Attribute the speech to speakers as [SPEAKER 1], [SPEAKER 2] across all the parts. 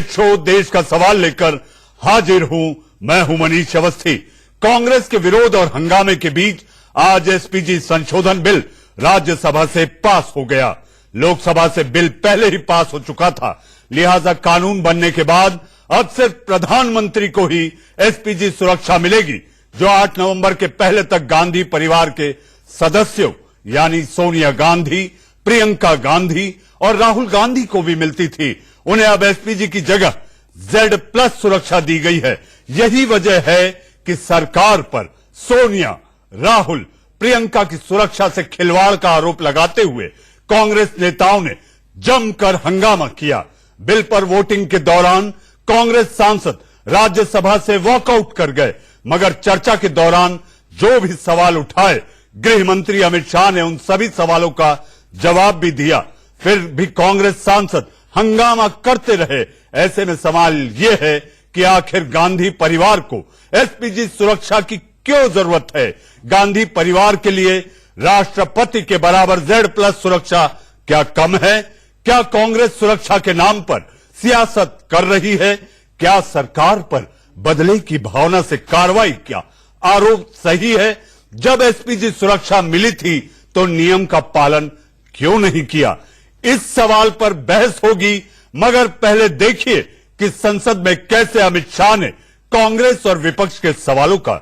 [SPEAKER 1] Show देश का सवाल लेकर हाजिर हूं। मैं हूं मनीष अवस्थी। कांग्रेस के विरोध और हंगामे के बीच आज एसपीजी संशोधन बिल राज्यसभा से पास हो गया। लोकसभा से बिल पहले ही पास हो चुका था, लिहाजा कानून बनने के बाद अब सिर्फ प्रधानमंत्री को ही एसपीजी सुरक्षा मिलेगी, जो 8 नवंबर के पहले तक गांधी परिवार के सदस्यों यानी सोनिया गांधी, प्रियंका गांधी और राहुल गांधी को भी मिलती थी। उन्हें अब एसपीजी की जगह Z+ सुरक्षा दी गई है। यही वजह है कि सरकार पर सोनिया, राहुल, प्रियंका की सुरक्षा से खिलवाड़ का आरोप लगाते हुए कांग्रेस नेताओं ने जमकर हंगामा किया। बिल पर वोटिंग के दौरान कांग्रेस सांसद राज्यसभा से वॉकआउट कर गए, मगर चर्चा के दौरान जो भी सवाल उठाए, गृह मंत्री अमित शाह ने उन सभी सवालों का जवाब भी दिया। फिर भी कांग्रेस सांसद हंगामा करते रहे। ऐसे में सवाल यह है कि आखिर गांधी परिवार को एसपीजी सुरक्षा की क्यों जरूरत है? गांधी परिवार के लिए राष्ट्रपति के बराबर Z+ सुरक्षा क्या कम है? क्या कांग्रेस सुरक्षा के नाम पर सियासत कर रही है? क्या सरकार पर बदले की भावना से कार्रवाई? क्या आरोप सही है? जब एसपीजी सुरक्षा मिली थी तो नियम का पालन क्यों नहीं किया? इस सवाल पर बहस होगी, मगर पहले देखिए कि संसद में कैसे अमित शाह ने कांग्रेस और विपक्ष के सवालों का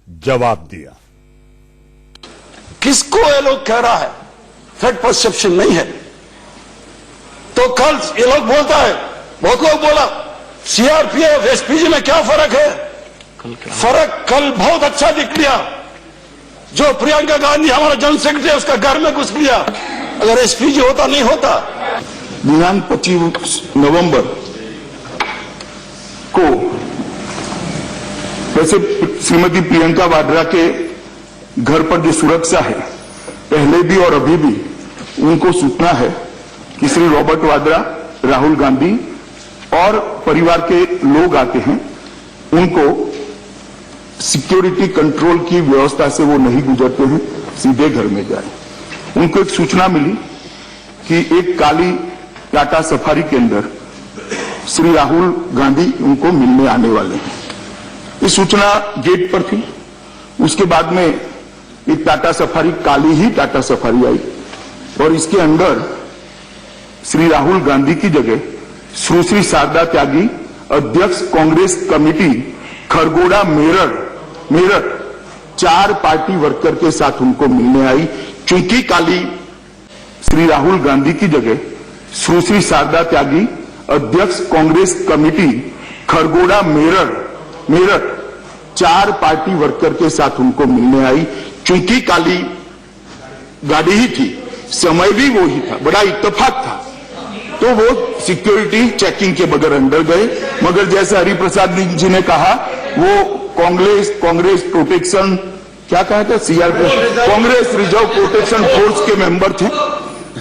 [SPEAKER 1] जवाब दिया।
[SPEAKER 2] किसको ये लोग कह रहा है थ्रेट परसेप्शन नहीं है, तो कल ये लोग बोलता है, बहुत लोग बोला सीआरपीएफ एसपीजी में क्या फर्क है? फर्क कल बहुत अच्छा दिख लिया। जो प्रियंका गांधी हमारा जनरल सेक्रेटरी उसका घर में घुस लिया। अगर एसपीजी होता नहीं होता।
[SPEAKER 3] दिनांक 25 नवंबर को वैसे श्रीमती प्रियंका वाड्रा के घर पर जो सुरक्षा है, पहले भी और अभी भी उनको सूचना है कि श्री रॉबर्ट वाड्रा, राहुल गांधी और परिवार के लोग आते हैं, उनको सिक्योरिटी कंट्रोल की व्यवस्था से वो नहीं गुजरते हैं, सीधे घर में जाए। उनको एक सूचना मिली कि एक काली टाटा सफारी के अंदर श्री राहुल गांधी उनको मिलने आने वाले हैं। ये सूचना गेट पर थी। उसके बाद में एक टाटा सफारी, काली ही टाटा सफारी आई और इसके अंदर श्री राहुल गांधी की जगह सुश्री शारदा त्यागी, अध्यक्ष Congress committee Kharkhoda Meerut 4 party worker के साथ उनको मिलने आई। चूंकि काली श्री राहुल गांधी की जगह सुश्री शारदा त्यागी, अध्यक्ष Congress committee Kharkhoda Meerut 4 party worker के साथ उनको मिलने आई। चूंकि काली गाड़ी ही थी, समय भी वो ही था, बड़ा इत्तेफाक था, तो वो सिक्योरिटी चेकिंग के बगैर अंदर गए। मगर जैसे हरिप्रसाद जी ने कहा, वो कांग्रेस प्रोटेक्शन क्या कहा था, CRPF, Congress reserve protection force के मेंबर थे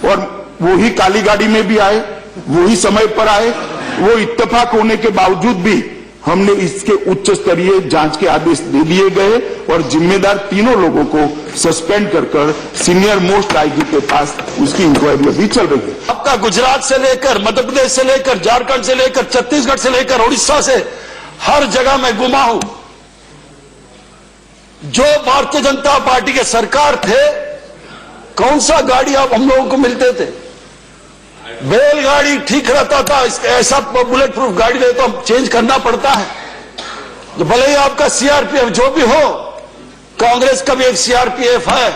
[SPEAKER 3] और वो ही काली गाड़ी में भी आए, वो ही समय पर आए। वो इत्तेफाक होने के बावजूद भी हमने इसके उच्च स्तरीय जांच के आदेश दे दिए गए और जिम्मेदार तीनों लोगों को सस्पेंड कर सीनियर मोस्ट आईजी के पास उसकी इंक्वायरी अभी चल रही है।
[SPEAKER 2] आपका गुजरात से लेकर मध्य प्रदेश से लेकर झारखंड से लेकर छत्तीसगढ़ से लेकर उड़ीसा से हर जगह में घुमा हूं। जो भारतीय जनता पार्टी के सरकार थे, कौन सा गाड़ी आप हम लोगों को मिलते थे? बैलगाड़ी ठीक रहता था, ऐसा बुलेट प्रूफ गाड़ी ले तो चेंज करना पड़ता है। तो भले ही आपका सीआरपीएफ जो भी हो, कांग्रेस का भी एक सीआरपीएफ है,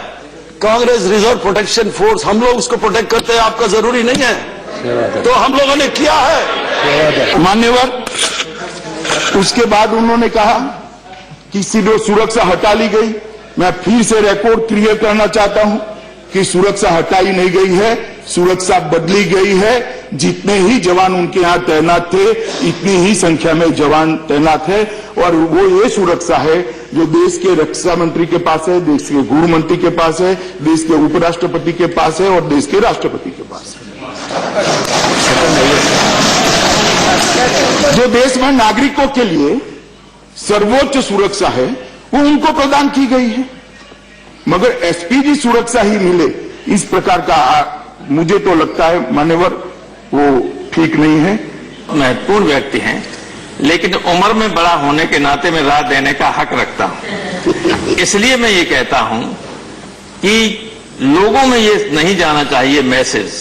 [SPEAKER 2] कांग्रेस रिजर्व प्रोटेक्शन फोर्स, हम लोग उसको प्रोटेक्ट करते हैं, आपका जरूरी नहीं है, तो हम लोगों ने किया है।
[SPEAKER 3] मान्यवर, उसके बाद उन्होंने कहा कि सुरक्षा हटा ली गई। मैं फिर से रिकॉर्ड क्लियर करना चाहता हूं कि सुरक्षा हटाई नहीं गई है, सुरक्षा बदली गई है। जितने ही जवान उनके यहां तैनात थे, इतनी ही संख्या में जवान तैनात है और वो ये सुरक्षा है जो देश के रक्षा मंत्री के पास है, देश के गृह मंत्री के पास है, देश के उपराष्ट्रपति के पास है और देश के राष्ट्रपति के पास है। जो देश में नागरिकों के लिए सर्वोच्च सुरक्षा है, वो उनको प्रदान की गई है। मगर एसपीजी सुरक्षा ही मिले, इस प्रकार का मुझे तो लगता है मान्यवर वो ठीक नहीं है।
[SPEAKER 4] महत्वपूर्ण व्यक्ति हैं, लेकिन उम्र में बड़ा होने के नाते मैं राय देने का हक रखता हूं। इसलिए मैं ये कहता हूं कि लोगों में ये नहीं जाना चाहिए मैसेज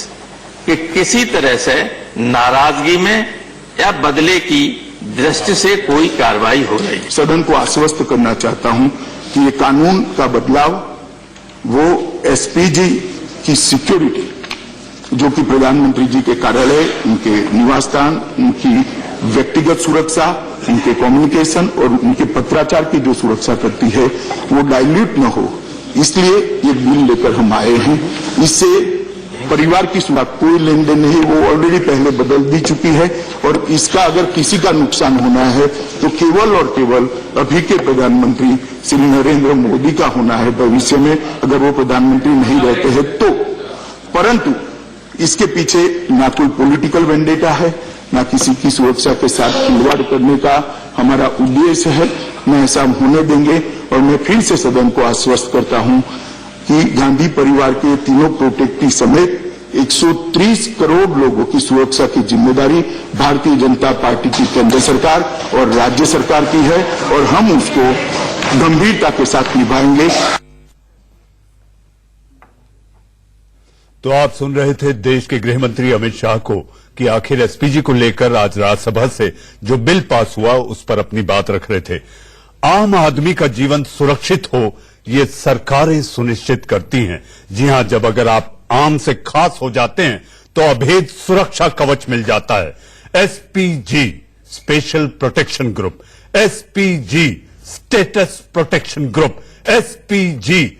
[SPEAKER 4] कि किसी तरह से नाराजगी में या बदले की दृष्टि से कोई कार्रवाई हो रही है।
[SPEAKER 3] सदन को आश्वस्त करना चाहता हूं कि ये कानून का बदलाव वो एसपीजी की सिक्योरिटी, जो कि प्रधानमंत्री जी के कार्यालय, उनके निवास स्थान, उनकी व्यक्तिगत सुरक्षा, उनके कम्युनिकेशन और उनके पत्राचार की जो सुरक्षा करती है, वो डाइल्यूट न हो, इसलिए ये बिल लेकर हम आए हैं। इससे परिवार की सुरक्षा कोई लेन देन नहीं, वो ऑलरेडी पहले बदल दी चुकी है और इसका अगर किसी का नुकसान होना है तो केवल और केवल अभी के प्रधानमंत्री श्री नरेंद्र मोदी का होना है भविष्य में, अगर वो प्रधानमंत्री नहीं रहते हैं तो। परंतु इसके पीछे ना कोई पॉलिटिकल वेंडेटा है, ना किसी की सुरक्षा के साथ खिलवाड़ करने का हमारा उद्देश्य है, न ऐसा होने देंगे। और मैं फिर से सदन को आश्वस्त करता हूं कि गांधी परिवार के तीनों प्रोटेक्टी समेत 130 करोड़ लोगों की सुरक्षा की जिम्मेदारी भारतीय जनता पार्टी की केंद्र सरकार और राज्य सरकार की है और हम उसको गंभीरता के साथ निभाएंगे।
[SPEAKER 1] तो आप सुन रहे थे देश के गृह मंत्री अमित शाह को कि आखिर एसपीजी को लेकर आज राज्यसभा से जो बिल पास हुआ उस पर अपनी बात रख रहे थे। आम आदमी का जीवन सुरक्षित हो ये सरकारें सुनिश्चित करती हैं। जी हां, जब अगर आप आम से खास हो जाते हैं तो अभेद सुरक्षा कवच मिल जाता है। SPG special protection group, SPG status protection group, SPG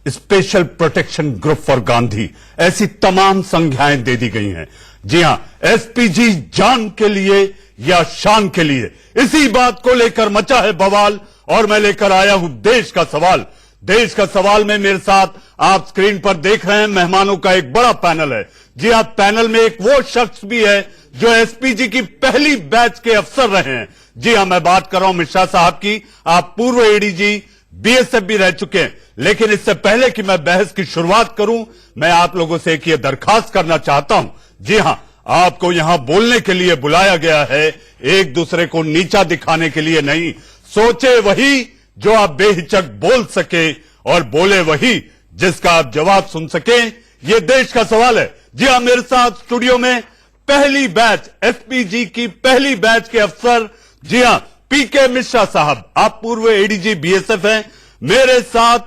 [SPEAKER 1] special protection group for Gandhi, ऐसी तमाम संज्ञाएं दे दी गई हैं। जी हां, एसपीजी जान के लिए या शान के लिए, इसी बात को लेकर मचा है बवाल और मैं लेकर आया हूं देश का सवाल। देश का सवाल में मेरे साथ आप स्क्रीन पर देख रहे हैं मेहमानों का एक बड़ा पैनल है। जी हां, पैनल में एक वो शख्स भी है जो एसपीजी की पहली बैच के अफसर रहे हैं। जी हां, मैं बात कर रहा हूं मिश्रा साहब की। आप पूर्व एडीजी बीएसएफ भी रह चुके हैं। लेकिन इससे पहले कि मैं बहस की शुरुआत करूं, मैं आप लोगों से एक ये दरखास्त करना चाहता हूं। जी हां, आपको यहां बोलने के लिए बुलाया गया है, एक दूसरे को नीचा दिखाने के लिए नहीं। सोचे वही जो आप बेहिचक बोल सके और बोले वही जिसका आप जवाब सुन सके। ये देश का सवाल है। जी हां, मेरे साथ स्टूडियो में पहली बैच, एसपीजी की पहली बैच के अफसर, जी हां, पीके मिश्रा साहब, आप पूर्व एडीजी बीएसएफ हैं। मेरे साथ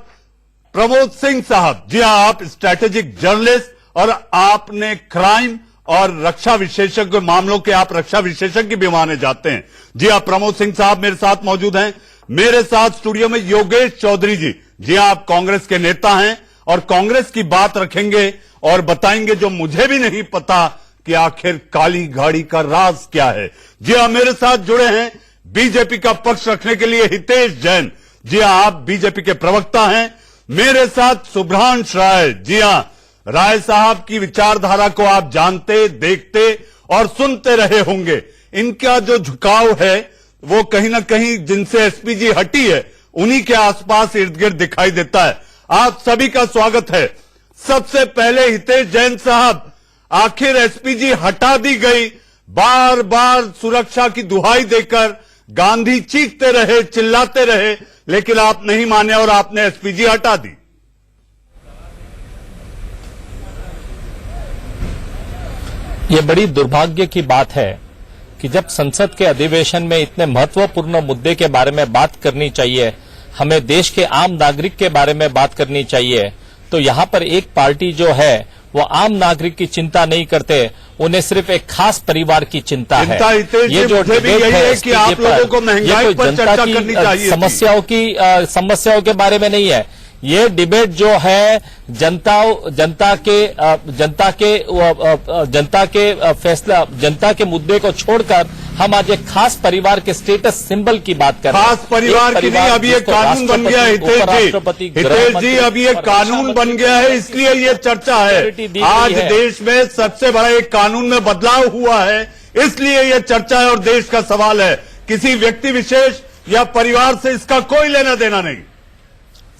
[SPEAKER 1] प्रमोद सिंह साहब, जी हां, आप स्ट्रैटेजिक जर्नलिस्ट और आपने क्राइम और रक्षा विशेषज्ञ मामलों के आप रक्षा विशेषज्ञ भी माने जाते हैं। जी हां, प्रमोद सिंह साहब मेरे साथ मौजूद हैं। मेरे साथ स्टूडियो में योगेश चौधरी जी, जी हां, आप कांग्रेस के नेता हैं और कांग्रेस की बात रखेंगे और बताएंगे जो मुझे भी नहीं पता कि आखिर काली गाड़ी का राज क्या है। जी हां, मेरे साथ जुड़े हैं बीजेपी का पक्ष रखने के लिए हितेश जैन, जी हां, आप बीजेपी के प्रवक्ता हैं। मेरे साथ सुभ्रांश राय, जी हां, राय साहब की विचारधारा को आप जानते, देखते और सुनते रहे होंगे। इनका जो झुकाव है वो कहीं ना कहीं जिनसे एसपीजी हटी है उन्हीं के आसपास इर्द गिर्द दिखाई देता है। आप सभी का स्वागत है। सबसे पहले हितेश जैन साहब, आखिर एसपीजी हटा दी गई, बार बार सुरक्षा की दुहाई देकर गांधी चीखते रहे, चिल्लाते रहे, लेकिन आप नहीं माने और आपने एसपीजी हटा दी।
[SPEAKER 5] ये बड़ी दुर्भाग्य की बात है कि जब संसद के अधिवेशन में इतने महत्वपूर्ण मुद्दे के बारे में बात करनी चाहिए, हमें देश के आम नागरिक के बारे में बात करनी चाहिए, तो यहाँ पर एक पार्टी जो है वो आम नागरिक की चिंता नहीं करते, उन्हें सिर्फ एक खास परिवार की चिंता है। ये जो डिबेट है कि आप लोगों को महंगाई पर चर्चा करनी चाहिए, समस्याओं के बारे में नहीं है। ये डिबेट जो है जनता के फैसला, जनता के मुद्दे को छोड़कर हम आज एक खास परिवार के स्टेटस सिंबल की बात कर रहे हैं।
[SPEAKER 1] खास परिवार की नहीं, अभी एक कानून बन गया है हितेश जी, अभी एक कानून बन गया है, इसलिए ये चर्चा है। आज देश में सबसे बड़ा एक कानून में बदलाव हुआ है, इसलिए ये चर्चा है और देश का सवाल है। किसी व्यक्ति विशेष या परिवार से इसका कोई लेना देना नहीं।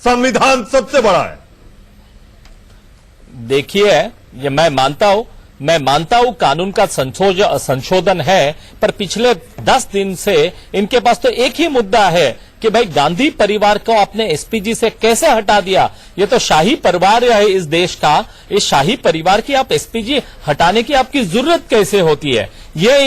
[SPEAKER 1] संविधान सबसे बड़ा है।
[SPEAKER 5] देखिए, ये मैं मानता हूं मैं मानता हूं कानून का संशोधन है, पर पिछले 10 दिन से इनके पास तो एक ही मुद्दा है कि भाई गांधी परिवार को आपने एसपीजी से कैसे हटा दिया। ये तो शाही परिवार है इस देश का, इस शाही परिवार की आप एसपीजी हटाने की आपकी जरूरत कैसे होती है। ये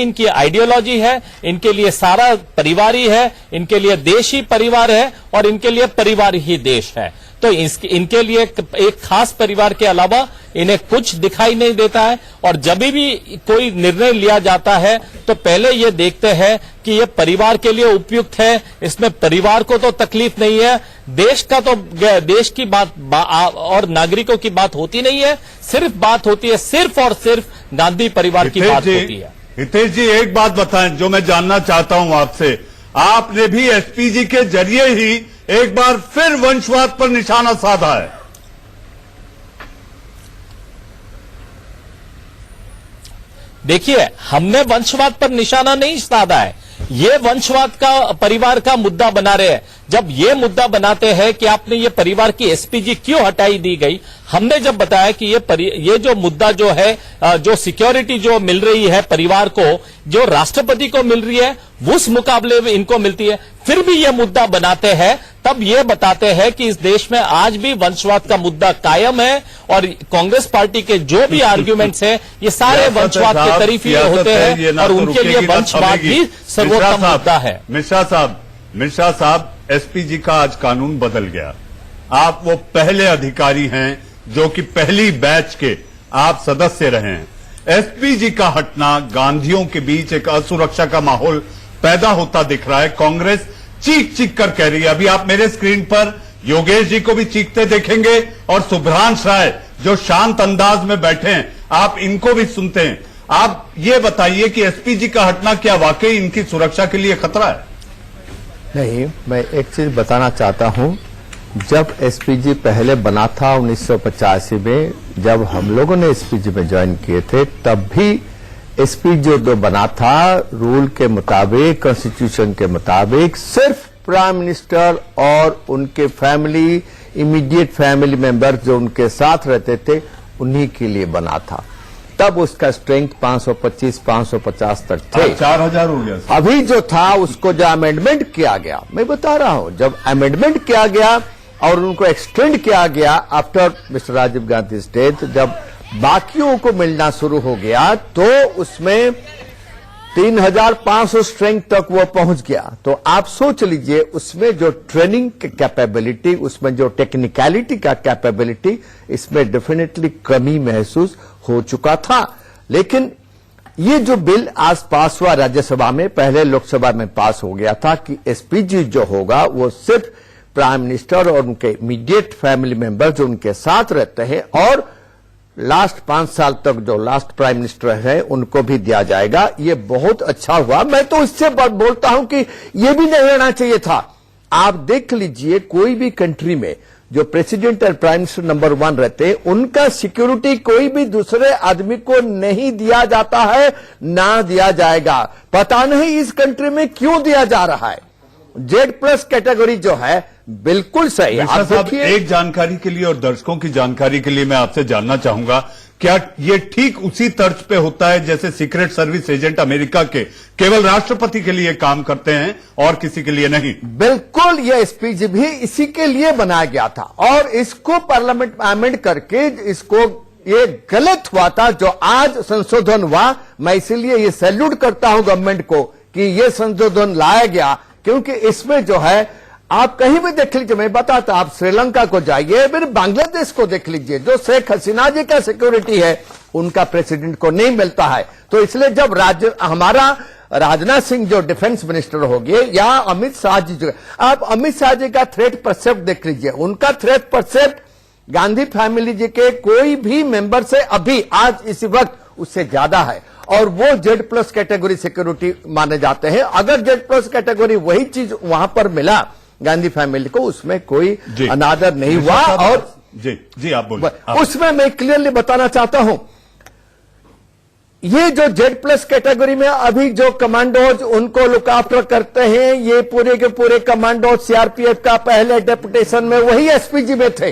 [SPEAKER 5] इनकी आइडियोलॉजी है, इनके लिए सारा परिवार ही है, इनके लिए देश ही परिवार है और इनके लिए परिवार ही देश है। तो इनके लिए एक खास परिवार के अलावा इन्हें कुछ दिखाई नहीं देता है। और जब भी कोई निर्णय लिया जाता है तो पहले ये देखते हैं कि ये परिवार के लिए उपयुक्त है, इसमें परिवार को तो तकलीफ नहीं है, देश का तो देश की बात और नागरिकों की बात होती नहीं है, सिर्फ बात होती है सिर्फ और सिर्फ गांधी परिवार की बात होती है।
[SPEAKER 1] हितेश जी, एक बात बताएं जो मैं जानना चाहता हूं आपसे, आपने भी एसपीजी के जरिए ही एक बार फिर वंशवाद पर निशाना साधा है।
[SPEAKER 5] देखिए, हमने वंशवाद पर निशाना नहीं साधा है, ये वंशवाद का परिवार का मुद्दा बना रहे हैं। जब ये मुद्दा बनाते हैं कि आपने ये परिवार की एसपीजी क्यों हटाई दी गई, हमने जब बताया कि ये जो मुद्दा जो है, जो सिक्योरिटी जो मिल रही है परिवार को, जो राष्ट्रपति को मिल रही है उस मुकाबले में इनको मिलती है, फिर भी ये मुद्दा बनाते हैं, तब ये बताते हैं कि इस देश में आज भी वंशवाद का मुद्दा कायम है। और कांग्रेस पार्टी के जो भी आर्ग्यूमेंट्स हैं ये सारे वंशवाद के तरीफ ही होते हैं और उनके लिए वंशवाद भी सर्वोत्तम मुद्दा है।
[SPEAKER 1] मिश्रा साहब, एसपीजी का आज कानून बदल गया। आप वो पहले अधिकारी हैं जो कि पहली बैच के आप सदस्य रहे हैं। एसपीजी का हटना गांधियों के बीच एक असुरक्षा का माहौल पैदा होता दिख रहा है। कांग्रेस चीख चीख कर कह रही है। अभी आप मेरे स्क्रीन पर योगेश जी को भी चीखते देखेंगे और सुभ्रांश राय जो शांत अंदाज में बैठे हैं, आप इनको भी सुनते हैं। आप ये बताइए कि एसपीजी का हटना क्या वाकई इनकी सुरक्षा के लिए खतरा है?
[SPEAKER 6] नहीं, मैं एक चीज बताना चाहता हूं। जब एसपीजी पहले बना था 1985 में, जब हम लोगों ने एसपीजी में ज्वाइन किए थे, तब भी एसपीजी जो बना था रूल के मुताबिक, कॉन्स्टिट्यूशन के मुताबिक, सिर्फ प्राइम मिनिस्टर और उनके फैमिली, इमीडिएट फैमिली मेंबर जो उनके साथ रहते थे, उन्हीं के लिए बना था। तब उसका स्ट्रेंथ 525-550 तक थे।
[SPEAKER 1] 4000 हो गया।
[SPEAKER 6] अभी जो था उसको जो अमेंडमेंट किया गया, मैं बता रहा हूं, जब अमेंडमेंट किया गया और उनको एक्सटेंड किया गया after mister Rajiv Gandhi death, जब बाकियों को मिलना शुरू हो गया तो उसमें 3500 स्ट्रेंथ तक वो पहुंच गया। तो आप सोच लीजिए उसमें जो ट्रेनिंग की कैपेबिलिटी, उसमें जो टेक्निकलिटी का कैपेबिलिटी, इसमें डेफिनेटली कमी महसूस हो चुका था। लेकिन ये जो बिल आज पास हुआ राज्यसभा में, पहले लोकसभा में पास हो गया था कि एसपीजी जो होगा वो सिर्फ प्राइम मिनिस्टर और उनके इमीडिएट फैमिली मेंबर जो उनके साथ रहते हैं और लास्ट 5 साल तक जो लास्ट प्राइम मिनिस्टर है उनको भी दिया जाएगा। ये बहुत अच्छा हुआ। मैं तो इससे बोलता हूं कि ये भी नहीं रहना चाहिए था। आप देख लीजिए कोई भी कंट्री में जो प्रेसिडेंट और प्राइम मिनिस्टर नंबर 1 रहते हैं, उनका सिक्योरिटी कोई भी दूसरे आदमी को नहीं दिया जाता है, ना दिया जाएगा। पता नहीं इस कंट्री में क्यों दिया जा रहा है। Z+ कैटेगरी जो है बिल्कुल सही। आप
[SPEAKER 1] देखिए, एक जानकारी के लिए और दर्शकों की जानकारी के लिए मैं आपसे जानना चाहूंगा, क्या ये ठीक उसी तर्ज पे होता है जैसे सीक्रेट सर्विस एजेंट अमेरिका के केवल राष्ट्रपति के लिए काम करते हैं और किसी के लिए नहीं?
[SPEAKER 6] बिल्कुल, ये एसपीजी भी इसी के लिए बनाया गया था और इसको पार्लियामेंट में अमेंड करके इसको ये गलत हुआ था जो आज संशोधन हुआ। मैं इसीलिए ये सैल्यूट करता हूं गवर्नमेंट को कि ये संशोधन लाया गया, क्योंकि इसमें जो है आप कहीं भी देख लीजिए, मैं बताता, आप श्रीलंका को जाइए, फिर बांग्लादेश को देख लीजिए, जो शेख हसीना जी का सिक्योरिटी है उनका प्रेसिडेंट को नहीं मिलता है। तो इसलिए जब हमारा राजनाथ सिंह जो डिफेंस मिनिस्टर हो गए या अमित शाह जी जो, आप अमित शाह जी का थ्रेट परसेप्ट देख लीजिए, उनका थ्रेट परसेप्ट गांधी फैमिली जी के कोई भी मेंबर से अभी आज इसी वक्त उससे ज्यादा है और वो Z+ कैटेगरी सिक्योरिटी माने जाते हैं। अगर Z+ कैटेगरी वही चीज वहां पर मिला गांधी फैमिली को, उसमें कोई अनादर नहीं हुआ। और
[SPEAKER 1] जी आप बोलिए।
[SPEAKER 6] उसमें मैं क्लियरली बताना चाहता हूं, ये जो Z+ कैटेगरी में अभी जो कमांडोज उनको लुक आफ्टर करते हैं, ये पूरे के पूरे कमांडोज सीआरपीएफ का पहले डेपुटेशन में वही एसपीजी में थे।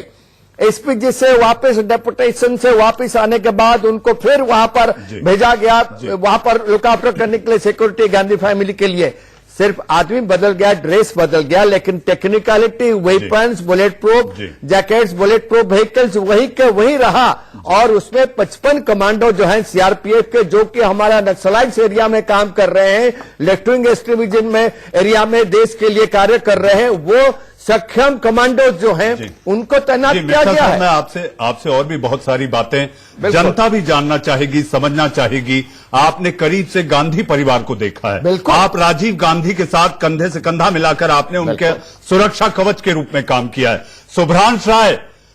[SPEAKER 6] एसपीजी से वापस डेपुटेशन से वापस आने के बाद उनको फिर वहां पर भेजा गया, वहां पर लुक आफ्टर करने के लिए सिक्योरिटी गांधी फैमिली के लिए। सिर्फ आदमी बदल गया, ड्रेस बदल गया, लेकिन technicality, weapons, bullet proof jackets, bullet proof vehicles वही के वही रहा। और उसमें 55 कमांडो जो हैं सीआरपीएफ के, जो कि हमारा नक्सलाइट्स एरिया में काम कर रहे हैं, लेफ्ट विंग एक्सट्रीमिज्म में एरिया में देश के लिए कार्य कर रहे हैं, वो सक्षम कमांडो जो हैं उनको तैनात किया गया है।
[SPEAKER 1] मैं आपसे और भी बहुत सारी बातें जनता भी जानना चाहेगी, समझना चाहेगी। आपने करीब से गांधी परिवार को देखा है, आप राजीव गांधी के साथ कंधे से कंधा मिलाकर आपने उनके सुरक्षा कवच के रूप में काम किया है।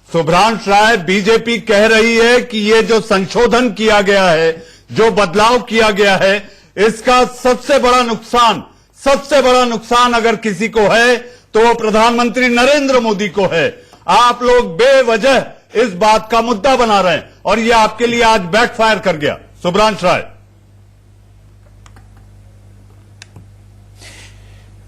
[SPEAKER 1] शुभ्रांश राय, बीजेपी कह रही है कि ये जो संशोधन किया गया है, जो बदलाव किया गया है, इसका सबसे बड़ा नुकसान अगर किसी को है तो वो प्रधानमंत्री नरेंद्र मोदी को है। आप लोग बेवजह इस बात का मुद्दा बना रहे हैं और ये आपके लिए आज बैकफायर कर गया। शुभ्रांश राय,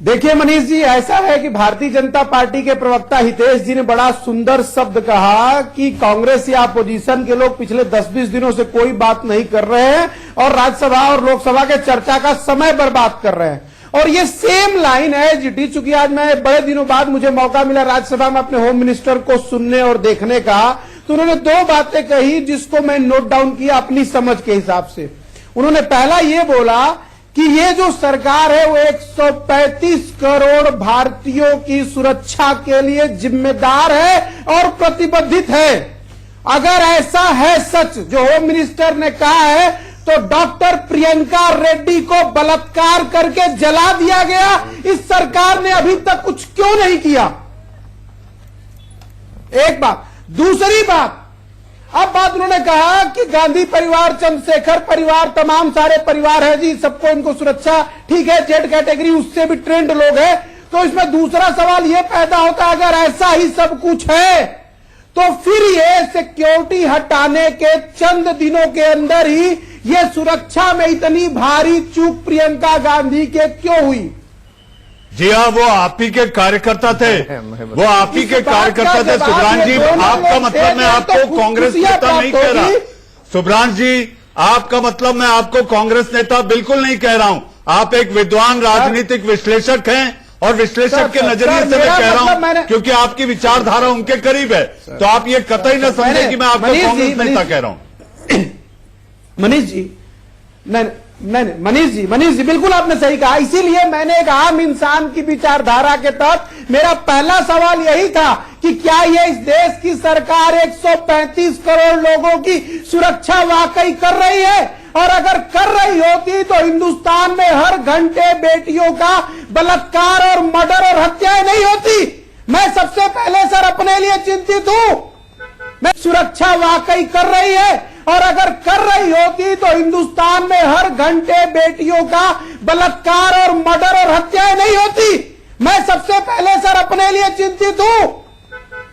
[SPEAKER 7] देखिए मनीष जी, ऐसा है कि भारतीय जनता पार्टी के प्रवक्ता हितेश जी ने बड़ा सुंदर शब्द कहा कि कांग्रेस या अपोजिशन के लोग पिछले 10-20 दिनों से कोई बात नहीं कर रहे हैं और राज्यसभा और लोकसभा के चर्चा का समय बर्बाद कर रहे हैं। और ये सेम लाइन है जीटी, चूंकि आज मैं बड़े दिनों बाद मुझे मौका मिला राज्यसभा में अपने होम मिनिस्टर को सुनने और देखने का, तो उन्होंने 2 बातें कही जिसको मैं नोट डाउन किया अपनी समझ के हिसाब से। उन्होंने पहला ये बोला कि ये जो सरकार है वो 135 करोड़ भारतीयों की सुरक्षा के लिए जिम्मेदार है और प्रतिबद्धित है। अगर ऐसा है सच जो होम मिनिस्टर ने कहा है, तो डॉक्टर प्रियंका रेड्डी को बलात्कार करके जला दिया गया, इस सरकार ने अभी तक कुछ क्यों नहीं किया? एक बात। दूसरी बात, अब बात उन्होंने कहा कि गांधी परिवार, चंद्रशेखर परिवार, तमाम सारे परिवार है जी, सबको इनको सुरक्षा, ठीक है, जेड कैटेगरी उससे भी ट्रेंड लोग हैं। तो इसमें दूसरा सवाल यह पैदा होता है, अगर ऐसा ही सब कुछ है तो फिर ये सिक्योरिटी हटाने के चंद दिनों के अंदर ही ये सुरक्षा में इतनी भारी चूक प्रियंका गांधी के क्यों हुई?
[SPEAKER 1] जी हाँ, वो आप ही के कार्यकर्ता थे, वो आप ही के कार्यकर्ता थे। शुभ्रांश जी, आपका मतलब मैं आपको कांग्रेस नेता नहीं कह रहा। शुभ्रांश जी, आपका मतलब मैं आपको कांग्रेस नेता बिल्कुल नहीं कह रहा हूं। आप एक विद्वान राजनीतिक विश्लेषक हैं और विश्लेषक के नजरिए से मैं कह रहा हूं, क्योंकि आपकी विचारधारा उनके करीब है, तो आप ये कतई न समझे कि मैं आपको कांग्रेस नेता कह रहा हूं।
[SPEAKER 7] मनीष जी, नहीं, मनीष जी बिल्कुल आपने सही कहा। इसीलिए मैंने एक आम इंसान की विचारधारा के तहत मेरा पहला सवाल यही था कि क्या ये इस देश की सरकार 135 करोड़ लोगों की सुरक्षा वाकई कर रही है? और अगर कर रही होती तो हिंदुस्तान में हर घंटे बेटियों का बलात्कार और मर्डर और हत्याएं नहीं होती। मैं सबसे पहले सर अपने लिए चिंतित हूं। मैं सुरक्षा वाकई कर रही है और अगर कर रही होती तो हिंदुस्तान में हर घंटे बेटियों का बलात्कार और मर्डर और हत्याएं नहीं होती। मैं सबसे पहले सर अपने लिए चिंतित हूं।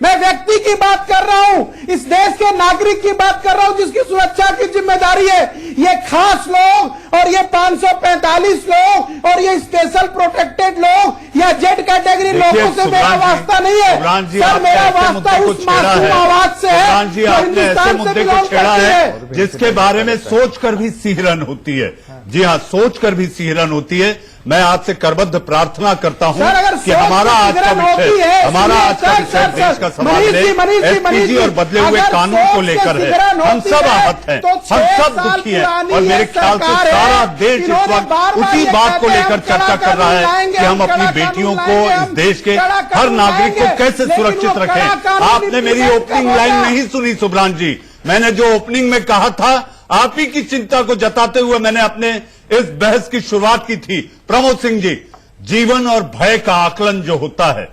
[SPEAKER 7] मैं व्यक्ति की बात कर रहा हूं, इस देश के नागरिक की बात कर रहा हूं जिसकी सुरक्षा की जिम्मेदारी है। ये खास लोग और ये 545 लोग और ये स्पेशल प्रोटेक्टेड लोग या जेड कैटेगरी लोगों से मेरा वास्ता नहीं है सर, मेरा वास्ता उस मासूम आवाज से है जो हिंदुस्तान से बिलोंग करती है,
[SPEAKER 1] जिसके बारे में सोचकर भी सिहरन होती है। जी हाँ, सोचकर भी सिहरन होती है। मैं आपसे करबद्ध प्रार्थना करता हूं कि हमारा आज का विषय देश का समाज में एसपीजी और बदले हुए कानून को लेकर है। हम सब आहत हैं, हम सब दुखी हैं और मेरे ख्याल से सारा देश इस वक्त उसी बात को लेकर चर्चा कर रहा है कि हम अपनी बेटियों को, इस देश के हर नागरिक को कैसे सुरक्षित रखें। आपने मेरी ओपनिंग लाइन नहीं सुनी शुभ्रांश जी। मैंने जो ओपनिंग में कहा था, आप ही की चिंता को जताते हुए मैंने अपने इस बहस की शुरुआत की थी। प्रमोद सिंह जी, जीवन और भय का आकलन जो होता है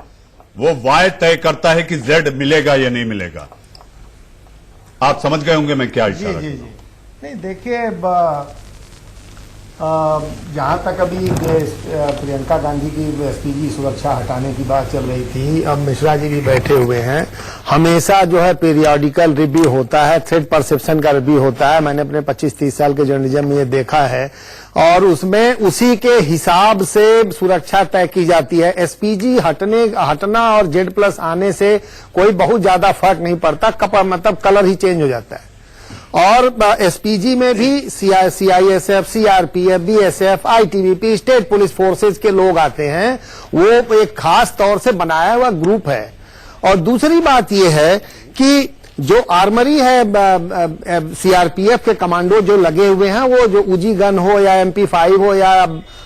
[SPEAKER 1] वो वाय तय करता है कि जेड मिलेगा या नहीं मिलेगा। आप समझ गए होंगे मैं क्या इशारा कर रहा हूं।
[SPEAKER 7] नहीं देखिए, जहाँ तक अभी प्रियंका गांधी की एसपीजी सुरक्षा हटाने की बात चल रही थी, अब मिश्रा जी भी बैठे हुए हैं। हमेशा जो है पीरियोडिकल रिव्यू होता है, थ्रेट परसेप्शन का रिव्यू होता है। मैंने अपने 25-30 साल के जर्नलिज्म में ये देखा है और उसमें उसी के हिसाब से सुरक्षा तय की जाती है। एसपीजी हटना और Z+ आने से कोई बहुत ज्यादा फर्क नहीं पड़ता, मतलब कलर ही चेंज हो जाता है। और एसपीजी में भी CISF, CRPF, BSF, ITBP, state police forces के लोग आते हैं। वो एक खास तौर से बनाया हुआ ग्रुप है। और दूसरी बात यह है कि जो आर्मरी है, सीआरपीएफ के कमांडो जो लगे हुए हैं, वो जो उजी गन हो या MP5 हो या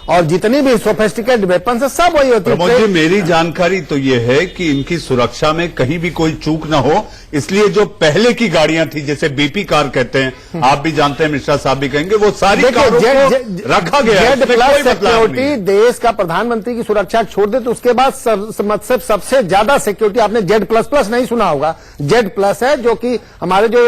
[SPEAKER 7] और जितनी भी सोफिस्टिकेटेड वेपन है सब वही होती है।
[SPEAKER 1] प्रमोद जी, मेरी जानकारी तो ये है कि इनकी सुरक्षा में कहीं भी कोई चूक ना हो, इसलिए जो पहले की गाड़ियां थी, जैसे बीपी कार कहते हैं, आप भी जानते हैं, मिश्रा साहब भी कहेंगे, वो सारी कारों को रखा गया है।
[SPEAKER 7] Z+ सिक्योरिटी देश का प्रधानमंत्री की सुरक्षा छोड़ दे तो उसके बाद सबसे ज्यादा सिक्योरिटी आपने Z++ नहीं सुना होगा। Z+ है जो कि हमारे जो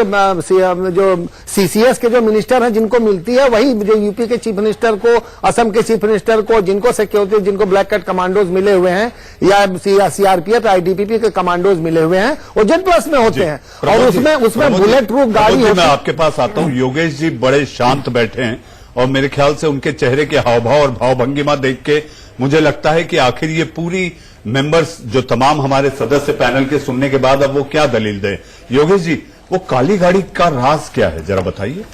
[SPEAKER 7] CCS के जो मिनिस्टर हैं जिनको मिलती है, वही जो यूपी के चीफ मिनिस्टर को, असम के चीफ मिनिस्टर को, जिनको सिक्योरिटी, जिनको ब्लैक कैट कमांडोज मिले हुए हैं या सीआरपीएफ, आईटीबीपी के कमांडोज मिले हुए हैं, वो Z+ में होते हैं। और उसमें बुलेट प्रूफ गाड़ी होती है।
[SPEAKER 1] मैं आपके पास आता हूं। योगेश जी बड़े शांत बैठे हैं और मेरे ख्याल से उनके चेहरे के हावभाव और भावभंगिमा देख के मुझे लगता है कि आखिर ये पूरी मेंबर्स जो तमाम हमारे सदस्य पैनल के सुनने के बाद अब वो क्या दलील दें। योगेश जी, वो काली गाड़ी का राज क्या है, जरा बताइए।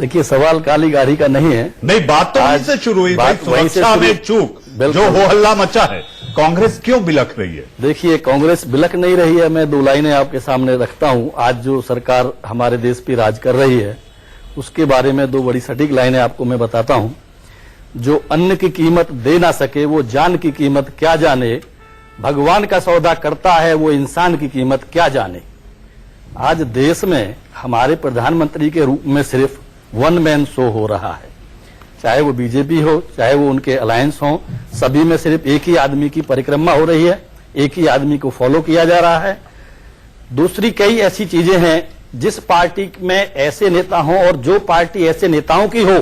[SPEAKER 8] देखिए, सवाल काली गाड़ी का नहीं है।
[SPEAKER 1] नहीं, बात तो वहीं से शुरू हुई भाई, सुरक्षा में चूक, जो हो हल्ला मचा है, कांग्रेस क्यों बिलख रही है?
[SPEAKER 8] देखिए, कांग्रेस बिलख नहीं रही है। मैं 2 लाइनें आपके सामने रखता हूं। आज जो सरकार हमारे देश पे राज कर रही है, उसके बारे में 2 बड़ी सटीक लाइनें आपको मैं बताता हूं। जो अन्न की कीमत दे ना सके वो जान की कीमत क्या जाने, भगवान का सौदा करता है वो इंसान की कीमत क्या जाने। आज देश में हमारे प्रधानमंत्री के रूप में सिर्फ 1 मैन शो हो रहा है, चाहे वो बीजेपी हो, चाहे वो उनके अलायंस हो, सभी में सिर्फ एक ही आदमी की परिक्रमा हो रही है, एक ही आदमी को फॉलो किया जा रहा है। दूसरी कई ऐसी चीजें हैं जिस पार्टी में ऐसे नेता हों और जो पार्टी ऐसे नेताओं की हो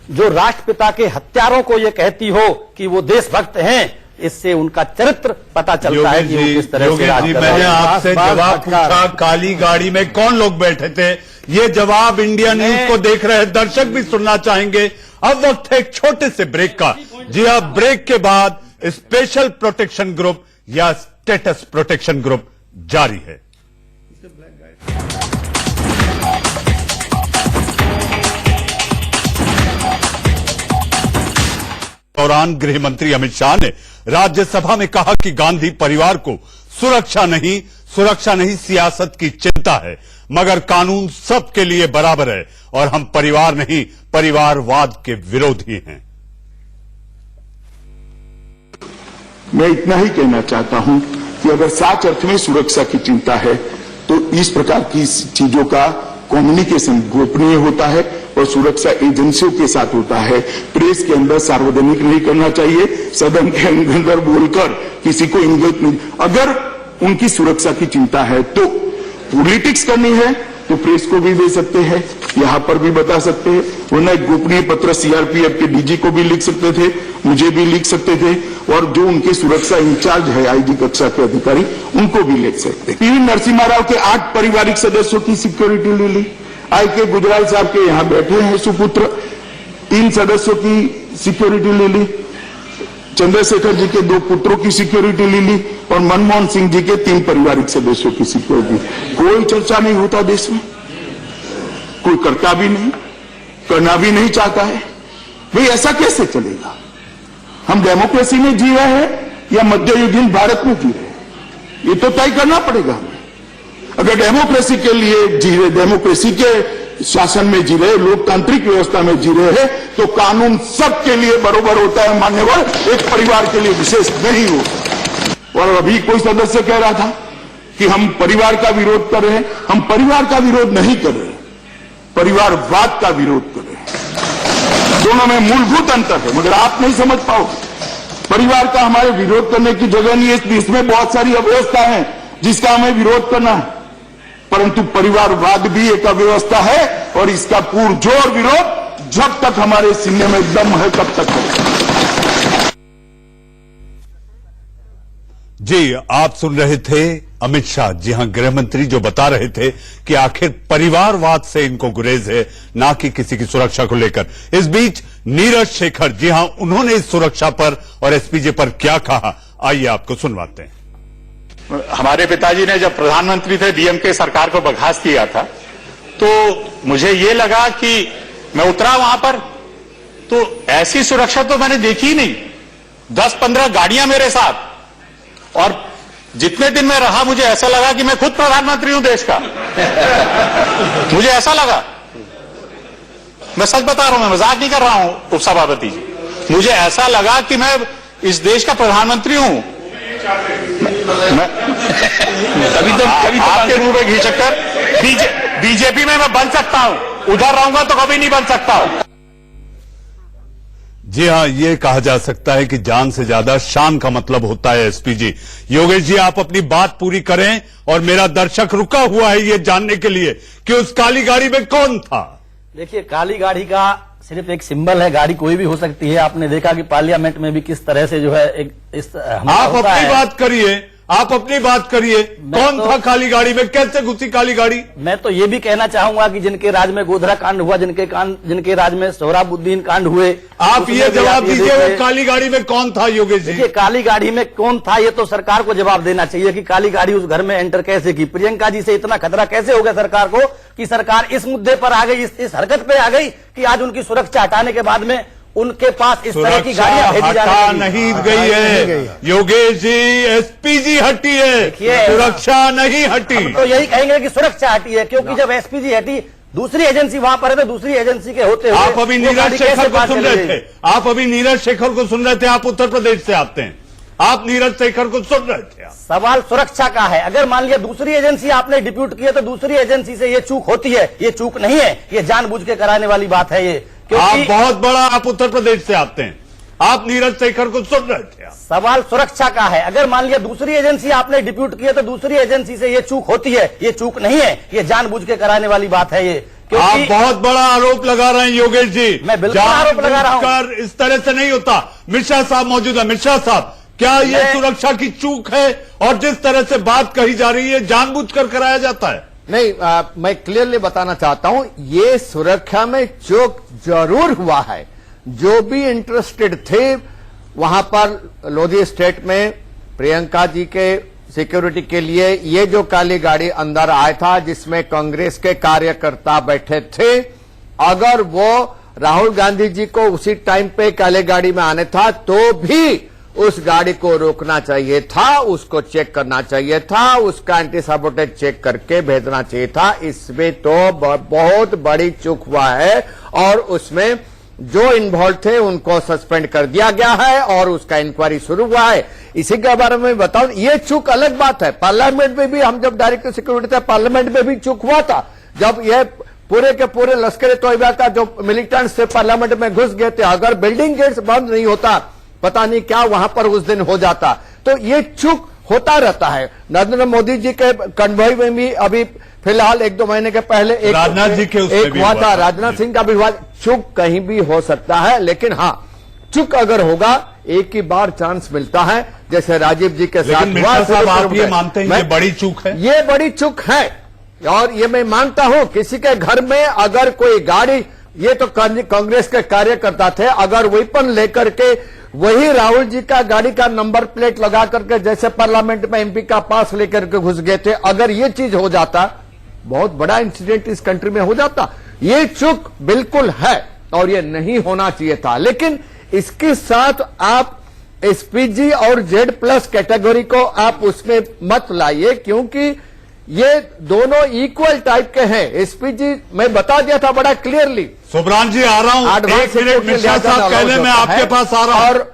[SPEAKER 8] जो राष्ट्रपिता के हत्यारों को ये कहती हो कि वो देशभक्त हैं, इससे उनका चरित्र पता चलता है कि वो किस तरह से राज कर रहे हैं।
[SPEAKER 1] मैंने आपसे जवाब पूछा काली गाड़ी में कौन लोग बैठे थे, ये जवाब इंडिया न्यूज को देख रहे दर्शक भी सुनना चाहेंगे। अब वक्त है एक छोटे से ब्रेक का। जी हां, ब्रेक के बाद स्पेशल प्रोटेक्शन ग्रुप या स्टेटस प्रोटेक्शन ग्रुप जारी है। दौरान गृह मंत्री अमित शाह ने राज्यसभा में कहा कि गांधी परिवार को सुरक्षा नहीं सियासत की चिंता है, मगर कानून सबके लिए बराबर है और हम परिवार नहीं परिवारवाद के विरोधी हैं।
[SPEAKER 3] मैं इतना ही कहना चाहता हूं कि अगर सच अर्थ में सुरक्षा की चिंता है तो इस प्रकार की चीजों का कम्युनिकेशन गोपनीय होता है और सुरक्षा एजेंसियों के साथ होता है। प्रेस के अंदर सार्वजनिक नहीं करना चाहिए, सदन के अंदर बोलकर किसी को इंगित नहीं। अगर उनकी सुरक्षा की चिंता है तो पॉलिटिक्स करनी है तो प्रेस को भी दे सकते हैं, यहां पर भी बता सकते हैं, वरना एक गोपनीय पत्र सीआरपीएफ के डीजी को भी लिख सकते थे, मुझे भी लिख सकते थे, और जो उनके सुरक्षा इंचार्ज है आईजी कक्षा के अधिकारी उनको भी लिख सकते। पीवी नरसिम्हा राव के 8 पारिवारिक सदस्यों की सिक्योरिटी ले ली। के गुजराल साहब के यहां बैठे हैं सुपुत्र, 3 सदस्यों की सिक्योरिटी ले ली। चंद्रशेखर जी के 2 पुत्रों की सिक्योरिटी ले ली और मनमोहन सिंह जी के 3 पारिवारिक सदस्यों की सिक्योरिटी। कोई चर्चा नहीं होता देश में, कोई करता भी नहीं, करना भी नहीं चाहता है। भाई ऐसा कैसे चलेगा? हम डेमोक्रेसी में जी रहे हैं या मध्ययुगीन भारत में जी रहे हैं, ये तो तय करना पड़ेगा हमें। अगर डेमोक्रेसी के लिए जी रहे, डेमोक्रेसी के शासन में जी रहे, लोकतांत्रिक व्यवस्था में जी रहे हैं, तो कानून सबके लिए बराबर होता है, मान्यवर, एक परिवार के लिए विशेष नहीं होता। और अभी कोई सदस्य कह रहा था कि हम परिवार का विरोध कर रहे हैं। हम परिवार का विरोध नहीं कर रहे, परिवारवाद का विरोध कर रहे हैं। दोनों में मूलभूत अंतर है, मगर आप नहीं समझ पाओ। परिवार का हमारे विरोध करने की जगह नहीं है, इसमें बहुत सारी अव्यवस्था है जिसका हमें विरोध करना है, परंतु परिवारवाद भी एक अव्यवस्था है और इसका पुरजोर विरोध जब तक हमारे सीने में दम है तब तक करेंगे।
[SPEAKER 1] जी, आप सुन रहे थे अमित शाह। जी हां, गृह मंत्री जो बता रहे थे कि आखिर परिवारवाद से इनको गुरेज है, ना कि किसी की सुरक्षा को लेकर। इस बीच नीरज शेखर, जी हां, उन्होंने इस सुरक्षा पर और एसपीजे पर क्या कहा, आइए आपको सुनवाते हैं।
[SPEAKER 9] हमारे पिताजी ने जब प्रधानमंत्री थे, डीएमके सरकार को बर्खास्त किया था, तो मुझे ये लगा कि मैं उतरा वहां पर तो ऐसी सुरक्षा तो मैंने देखी ही नहीं। 10-15 गाड़ियां मेरे साथ, और जितने दिन में रहा मुझे ऐसा लगा कि मैं खुद प्रधानमंत्री हूं देश का। मुझे ऐसा लगा, मैं सच बता रहा हूं, मैं मजाक नहीं कर रहा हूं उपसभापति जी, मुझे ऐसा लगा कि मैं इस देश का प्रधानमंत्री हूं। कभी तो आपके मुंह में घी चक्कर, बीजेपी में मैं बन सकता हूं, उधर रहूंगा तो कभी नहीं बन सकता हूं।
[SPEAKER 1] जी हां, ये कहा जा सकता है कि जान से ज्यादा शान का मतलब होता है एसपीजी। योगेश जी, आप अपनी बात पूरी करें, और मेरा दर्शक रुका हुआ है ये जानने के लिए कि उस काली गाड़ी में कौन था।
[SPEAKER 8] देखिए, काली गाड़ी का सिर्फ एक सिंबल है, गाड़ी कोई भी हो सकती है। आपने देखा कि पार्लियामेंट में भी किस तरह से जो है
[SPEAKER 1] आप अपनी बात करिए, आप अपनी बात करिए, कौन था काली गाड़ी में, कैसे घुसी काली गाड़ी?
[SPEAKER 8] मैं तो ये भी कहना चाहूंगा कि जिनके राज में गोधरा कांड हुआ, जिनके राज में सोहराबुद्दीन कांड हुए,
[SPEAKER 1] आप ये जवाब दीजिए, वो काली गाड़ी में कौन था योगेश जी?
[SPEAKER 8] देखिए, काली गाड़ी में कौन था ये तो सरकार को जवाब देना चाहिए कि काली गाड़ी उस घर में एंटर कैसे की। प्रियंका जी से इतना खतरा कैसे हो गया सरकार को कि सरकार इस मुद्दे पर आ गई, इस हरकत पे आ गई कि आज उनकी सुरक्षा हटाने के बाद में उनके पास इस तरह की गाड़ियां भेजी जा रही
[SPEAKER 1] नहीं गई है योगेश जी, एसपीजी हटी है, सुरक्षा नहीं हटी।
[SPEAKER 8] तो यही कहेंगे कि सुरक्षा हटी है, क्योंकि जब एसपीजी हटी, दूसरी एजेंसी वहां पर है, तो दूसरी एजेंसी के होते हुए
[SPEAKER 1] आप अभी नीरज शेखर को सुन रहे थे, आप अभी नीरज शेखर को सुन रहे थे, आप उत्तर प्रदेश से आते हैं, आप नीरज शेखर को सुन रहे थे।
[SPEAKER 8] सवाल सुरक्षा का है। अगर मान लिया दूसरी एजेंसी आपने डिप्यूट की है, तो दूसरी एजेंसी से ये चूक होती है, ये चूक नहीं है, ये जानबूझ के कराने वाली बात है ये।
[SPEAKER 1] आप बहुत बड़ा, आप उत्तर प्रदेश से आते हैं, आप नीरज शेखर को सुन रहे थे।
[SPEAKER 8] सवाल सुरक्षा का है। अगर मान लिया दूसरी एजेंसी आपने डिप्यूट की है, तो दूसरी एजेंसी से ये चूक होती है, ये चूक नहीं है, ये जानबूझ के कराने वाली बात है ये।
[SPEAKER 1] आप बहुत बड़ा आरोप लगा रहे हैं योगेश जी,
[SPEAKER 8] मैं बिल्कुल आरोप लगा रहा हूं।
[SPEAKER 1] इस तरह से नहीं होता। मिश्रा साहब मौजूद है। मिश्रा साहब, क्या ये सुरक्षा की चूक है, और जिस तरह से बात कही जा रही है जानबूझकर कराया जाता है?
[SPEAKER 6] नहीं, मैं क्लियरली बताना चाहता हूं, ये सुरक्षा में चूक जरूर हुआ है। जो भी इंटरेस्टेड थे वहां पर लोधी स्टेट में प्रियंका जी के सिक्योरिटी के लिए ये जो काली गाड़ी अंदर आया था, जिसमें कांग्रेस के कार्यकर्ता बैठे थे, अगर वो राहुल गांधी जी को उसी टाइम पे काली गाड़ी में आने था, तो भी उस गाड़ी को रोकना चाहिए था, उसको चेक करना चाहिए था, उसका एंटी साबोटेज चेक करके भेजना चाहिए था। इसमें तो बहुत बड़ी चूक हुआ है, और उसमें जो इन्वॉल्व थे उनको सस्पेंड कर दिया गया है, और उसका इंक्वायरी शुरू हुआ है। इसी के बारे में बताऊं, ये चूक अलग बात है। पार्लियामेंट में भी हम जब डायरेक्टर सिक्योरिटी थे, पार्लियामेंट में भी चूक हुआ था, जब ये पूरे के पूरे लश्कर तोयबा का जो मिलिटेंट्स थे पार्लियामेंट में घुस गए थे। अगर बिल्डिंग गेट्स बंद नहीं होता, पता नहीं क्या वहां पर उस दिन हो जाता। तो ये चूक होता रहता है। नरेंद्र मोदी जी के कन्वॉय में भी अभी फिलहाल 1-2 महीने के पहले एक
[SPEAKER 1] राजनाथ जी के
[SPEAKER 6] एक हुआ था, राजनाथ सिंह का भी हुआ। चूक कहीं भी हो सकता है, लेकिन हाँ, चूक अगर होगा, एक ही बार चांस मिलता है, जैसे राजीव जी के साथ हुआ।
[SPEAKER 1] आप ये मानते हैं ये बड़ी चूक है?
[SPEAKER 6] ये बड़ी चूक है, और ये मैं मानता हूं। किसी के घर में अगर कोई गाड़ी, ये तो कांग्रेस के कार्यकर्ता थे, अगर वेपन लेकर के वही राहुल जी का गाड़ी का नंबर प्लेट लगा करके जैसे पार्लियामेंट में एमपी का पास लेकर के घुस गए थे, अगर ये चीज हो जाता, बहुत बड़ा इंसिडेंट इस कंट्री में हो जाता। ये चूक बिल्कुल है, और ये नहीं होना चाहिए था। लेकिन इसके साथ आप एसपीजी और Z+ कैटेगरी को आप उसमें मत लाइए, क्योंकि ये दोनों इक्वल टाइप के हैं। एसपीजी मैं बता दिया था बड़ा क्लियरली।
[SPEAKER 1] सुब्रान जी, आ रहा हूं, एक मिनट। मिश्रा साहब कहने में आपके पास आ रहा हूं।
[SPEAKER 6] और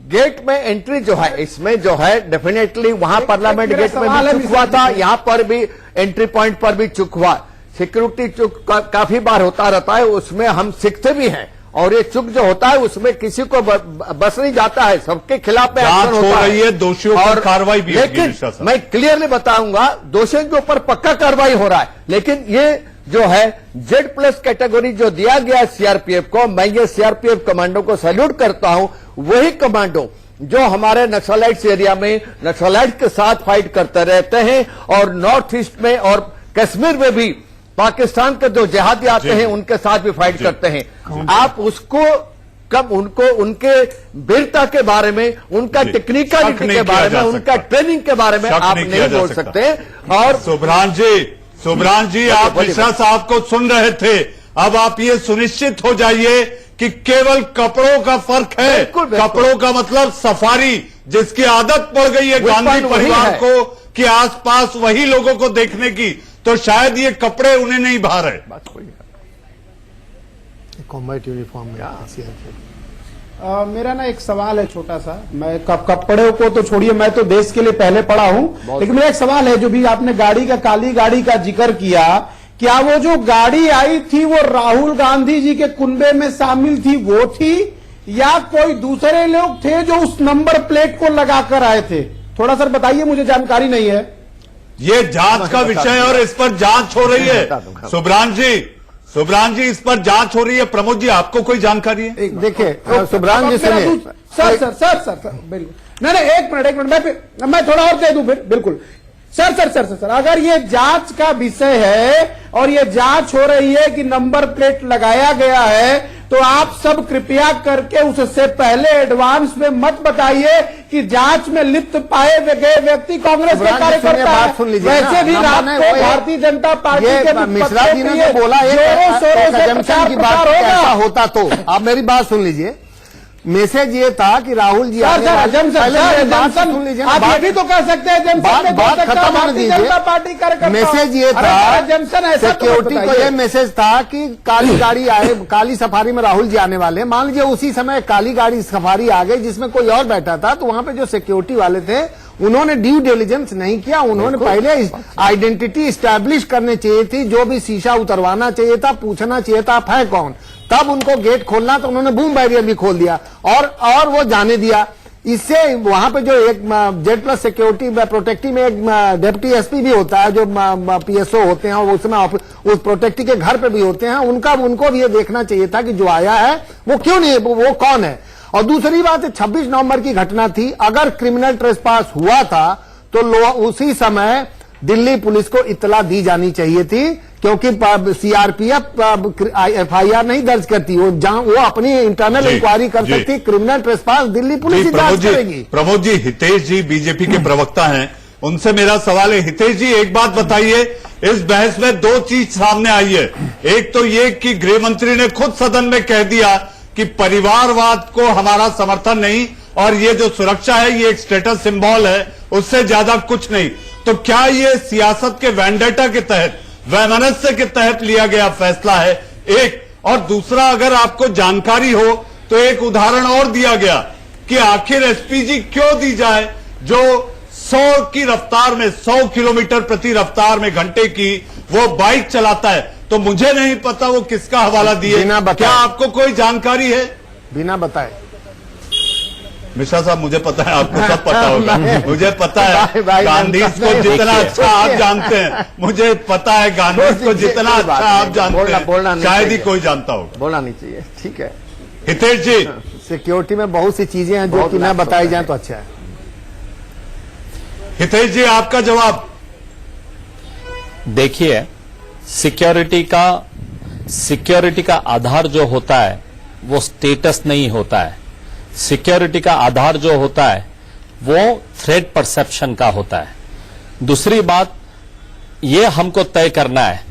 [SPEAKER 6] गेट में एंट्री जो है, इसमें जो है डेफिनेटली वहां पार्लियामेंट गेट में भी चुक हुआ था, यहां पर भी एंट्री पॉइंट पर भी चुक हुआ। सिक्योरिटी चुक काफी बार होता रहता है, उसमें हम सीखते भी हैं। और ये चुक जो होता है उसमें किसी को बस नहीं जाता है, सबके खिलाफ में एक्शन होता है,
[SPEAKER 1] दोषियों पर कार्रवाई भी होगी।
[SPEAKER 6] लेकिन मैं क्लियरली बताऊंगा, दोषियों के ऊपर पक्का कार्रवाई हो रहा है, लेकिन ये जो है Z+ कैटेगरी जो दिया गया सीआरपीएफ को, मैं ये सीआरपीएफ कमांडो को सैल्यूट करता हूं। वही कमांडो जो हमारे नक्सलाइट्स एरिया में नक्सलाइट के साथ फाइट करते रहते हैं और नॉर्थ ईस्ट में और कश्मीर में भी पाकिस्तान के जो जिहादी आते हैं उनके साथ भी फाइट करते हैं। आप उसको कब उनको उनके वीरता के बारे में, उनका टेक्निकलिटी के बारे में, उनका ट्रेनिंग के बारे में आप नहीं बोल सकते। और
[SPEAKER 1] सुब्रान जी आप मिश्रा साहब को सुन रहे थे, अब आप ये सुनिश्चित हो जाइए कि केवल कपड़ों का फर्क है। कपड़ों का मतलब सफारी, जिसकी आदत पड़ गई है गांधी परिवार को कि आसपास वही लोगों को देखने की, तो शायद ये कपड़े उन्हें नहीं भा रहे।
[SPEAKER 10] कॉम्बैट यूनिफॉर्म में
[SPEAKER 7] मेरा ना एक सवाल है छोटा सा। मैं कपड़े को तो छोड़िए, मैं तो देश के लिए पहले पढ़ा हूं, लेकिन मेरा एक सवाल है, जो भी आपने काली गाड़ी का जिक्र किया, क्या वो जो गाड़ी आई थी वो राहुल गांधी जी के कुनबे में शामिल थी, वो थी, या कोई दूसरे लोग थे जो उस नंबर प्लेट को लगाकर आए थे? थोड़ा सर बताइए, मुझे जानकारी नहीं है।
[SPEAKER 1] ये जांच का विषय है और इस पर जांच हो रही है। सुब्रान जी इस पर जांच हो रही है। प्रमोद जी आपको कोई जानकारी है?
[SPEAKER 10] देखिए सुब्रान जी सुनिए।
[SPEAKER 7] सर बिल्कुल नहीं, एक मिनट मैं थोड़ा और दे दूं फिर। बिल्कुल सर, अगर ये जांच का विषय है और ये जांच हो रही है कि नंबर प्लेट लगाया गया है, तो आप सब कृपया करके उससे पहले एडवांस में मत बताइए कि जांच में लिप्त पाए गए व्यक्ति कांग्रेस के कार्यकर्ता है। वैसे भी रात को भारतीय जनता पार्टी के
[SPEAKER 10] मिश्रा जी ने जो बोला की बात ऐसा होता, तो आप मेरी बात सुन लीजिए। मैसेज ये था कि राहुल जी
[SPEAKER 7] आप ये भी तो कह सकते हैं,
[SPEAKER 10] बात खत्म होने दीजिए। मैसेज ये था, सिक्योरिटी को ये मैसेज था कि काली गाड़ी आए, काली सफारी में राहुल जी आने वाले। मान लीजिए उसी समय काली गाड़ी सफारी आ गई जिसमें कोई और बैठा था, तो वहां पे जो सिक्योरिटी वाले थे उन्होंने ड्यू डिलिजेंस नहीं किया। उन्होंने पहले आइडेंटिटी स्टैब्लिश करनी चाहिए थी, जो भी शीशा उतरवाना चाहिए था, पूछना चाहिए था आप है कौन, तब उनको गेट खोलना, तो उन्होंने बूम बैरियर भी खोल दिया और वो जाने दिया। इससे वहां पे जो एक Z+ सिक्योरिटी प्रोटेक्टी में एक डिप्टी एसपी भी होता है, जो PSO होते हैं, और उसमें उस प्रोटेक्टी के घर पे भी होते हैं, उनको भी ये देखना चाहिए था कि जो आया है वो क्यों नहीं, वो कौन है। और दूसरी बात, 26 नवंबर की घटना थी। अगर क्रिमिनल ट्रेसपास हुआ था तो उसी समय दिल्ली पुलिस को इत्तला दी जानी चाहिए थी, क्योंकि सीआरपीएफ FIR नहीं दर्ज करती, वो अपनी इंटरनल इंक्वायरी कर सकती। क्रिमिनल ट्रेसपास दिल्ली पुलिस ही जांच करेगी।
[SPEAKER 1] प्रमोद जी, हितेश जी बीजेपी के प्रवक्ता हैं, उनसे मेरा सवाल है। हितेश जी एक बात बताइए, इस बहस में दो चीज सामने आई है। एक तो ये कि गृह मंत्री ने खुद सदन में कह दिया कि परिवारवाद को हमारा समर्थन नहीं, और ये जो सुरक्षा है ये एक स्टेटस सिंबल है, उससे ज्यादा कुछ नहीं। तो क्या ये सियासत के वेंडेटा के तहत, वैमनस्य के तहत लिया गया फैसला है? एक, और दूसरा, अगर आपको जानकारी हो तो एक उदाहरण और दिया गया कि आखिर एसपीजी क्यों दी जाए, जो 100 की रफ्तार में, 100 किलोमीटर प्रति रफ्तार में घंटे की वो बाइक चलाता है। तो मुझे नहीं पता वो किसका हवाला दिए, क्या आपको कोई जानकारी है?
[SPEAKER 10] बिना बताए।
[SPEAKER 1] मिश्रा साहब मुझे पता है, आपको सब पता होगा। मुझे पता है गांधी को जितना अच्छा आप जानते हैं, मुझे पता है गांधी को जितना अच्छा आप जानते हैं, शायद ही कोई जानता होगा।
[SPEAKER 10] बोलना नहीं चाहिए, ठीक है।
[SPEAKER 1] हितेश जी,
[SPEAKER 10] सिक्योरिटी में बहुत सी चीजें हैं जो कि न बताई जाए तो अच्छा है।
[SPEAKER 1] हितेश जी आपका जवाब।
[SPEAKER 5] देखिए, सिक्योरिटी का आधार जो होता है वो स्टेटस नहीं होता है। सिक्योरिटी का आधार जो होता है वो थ्रेट परसेप्शन का होता है। दूसरी बात, ये हमको तय करना है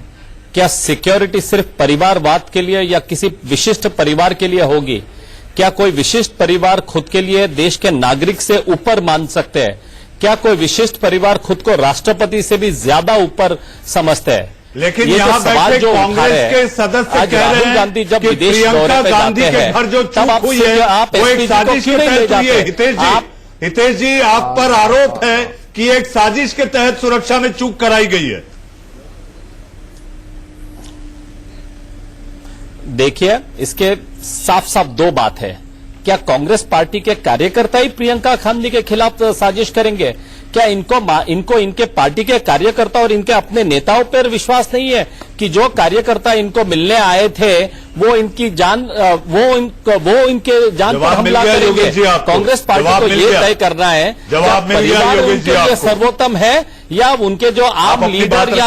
[SPEAKER 5] क्या सिक्योरिटी सिर्फ परिवारवाद के लिए या किसी विशिष्ट परिवार के लिए होगी। क्या कोई विशिष्ट परिवार खुद के लिए देश के नागरिक से ऊपर मान सकते हैं? क्या कोई विशिष्ट परिवार खुद को राष्ट्रपति से भी ज्यादा ऊपर समझते हैं?
[SPEAKER 1] लेकिन यहाँ बैठे कांग्रेस के सदस्य कह रहे हैं कि प्रियंका गांधी के घर जो चूक हुई है वो एक साजिश के तहत हुई है। हितेश जी आप पर आरोप है कि एक साजिश के तहत सुरक्षा में चूक कराई गई है।
[SPEAKER 5] देखिए, इसके साफ साफ दो बात है। क्या कांग्रेस पार्टी के कार्यकर्ता ही प्रियंका गांधी के खिलाफ साजिश करेंगे? क्या इनको इनके पार्टी के कार्यकर्ता और इनके अपने नेताओं पर विश्वास नहीं है कि जो कार्यकर्ता इनको मिलने आए थे वो इनकी जान वो इनके जान पर हमला करेंगे। कांग्रेस पार्टी को ये तय करना है
[SPEAKER 1] जवाब मिल गया
[SPEAKER 5] परिवार
[SPEAKER 1] योगेश जी
[SPEAKER 5] उनके लिए
[SPEAKER 1] आपको।
[SPEAKER 5] सर्वोत्तम है या उनके जो आम लीडर या